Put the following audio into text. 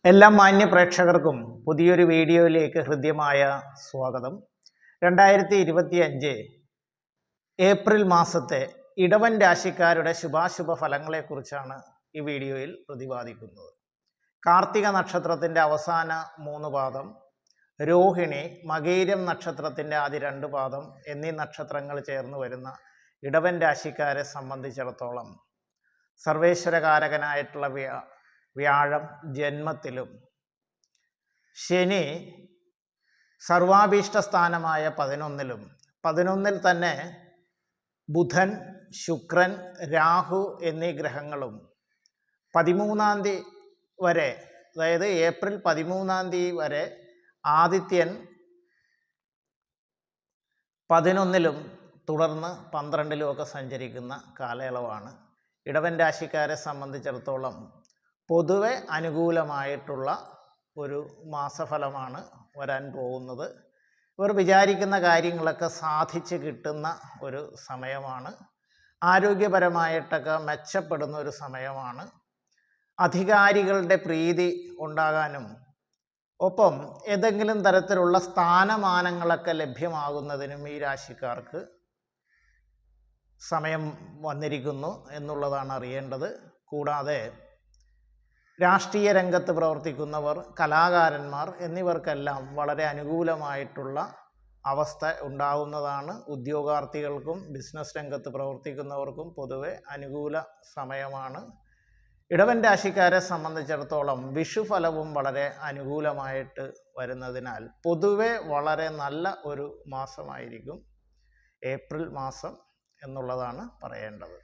എല്ലാ മാന്യ പ്രേക്ഷകർക്കും പുതിയൊരു വീഡിയോയിലേക്ക് ഹൃദ്യമായ സ്വാഗതം. 2025 ഏപ്രിൽ മാസത്തെ ഇടവൻ രാശിക്കാരുടെ ശുഭാശുഭ ഫലങ്ങളെക്കുറിച്ചാണ് ഈ വീഡിയോയിൽ പ്രതിപാദിക്കുന്നത്. കാർത്തിക നക്ഷത്രത്തിൻ്റെ അവസാന 3 പാദം, രോഹിണി, മകയിരം നക്ഷത്രത്തിൻ്റെ ആദ്യ 2 പാദം എന്നീ നക്ഷത്രങ്ങൾ ചേർന്ന് വരുന്ന ഇടവൻ രാശിക്കാരെ സംബന്ധിച്ചിടത്തോളം സർവേശ്വരകാരകനായിട്ടുള്ള വ്യാഴം ജന്മത്തിലും, ശനി സർവാഭീഷ്ട സ്ഥാനമായ 11-ലും, 11-ൽ തന്നെ ബുധൻ, ശുക്രൻ, രാഹു എന്നീ ഗ്രഹങ്ങളും 13-ാം തീയതി വരെ, അതായത് ഏപ്രിൽ 13-ാം തീയതി വരെ ആദിത്യൻ 11-ലും തുടർന്ന് 12-ലും ഒക്കെ സഞ്ചരിക്കുന്ന കാലയളവാണ്. ഇടവൻ രാശിക്കാരെ സംബന്ധിച്ചിടത്തോളം പൊതുവെ അനുകൂലമായിട്ടുള്ള ഒരു മാസഫലമാണ് വരാൻ പോകുന്നത്. ഇവർ വിചാരിക്കുന്ന കാര്യങ്ങളൊക്കെ സാധിച്ച് കിട്ടുന്ന ഒരു സമയമാണ്. ആരോഗ്യപരമായിട്ടൊക്കെ മെച്ചപ്പെടുന്ന ഒരു സമയമാണ്. അധികാരികളുടെ പ്രീതി ഉണ്ടാകാനും ഒപ്പം ഏതെങ്കിലും തരത്തിലുള്ള സ്ഥാനമാനങ്ങളൊക്കെ ലഭ്യമാകുന്നതിനും ഈ രാശിക്കാർക്ക് സമയം വന്നിരിക്കുന്നു എന്നുള്ളതാണ് അറിയേണ്ടത്. കൂടാതെ രാഷ്ട്രീയ രംഗത്ത് പ്രവർത്തിക്കുന്നവർ, കലാകാരന്മാർ എന്നിവർക്കെല്ലാം വളരെ അനുകൂലമായിട്ടുള്ള അവസ്ഥ ഉണ്ടാകുന്നതാണ്. ഉദ്യോഗാർത്ഥികൾക്കും ബിസിനസ് രംഗത്ത് പ്രവർത്തിക്കുന്നവർക്കും പൊതുവെ അനുകൂല സമയമാണ്. ഇടവൻ രാശിക്കാരെ സംബന്ധിച്ചിടത്തോളം വിഷുഫലവും വളരെ അനുകൂലമായിട്ട് വരുന്നതിനാൽ പൊതുവെ വളരെ നല്ല ഒരു മാസമായിരിക്കും ഏപ്രിൽ മാസം എന്നുള്ളതാണ് പറയേണ്ടത്.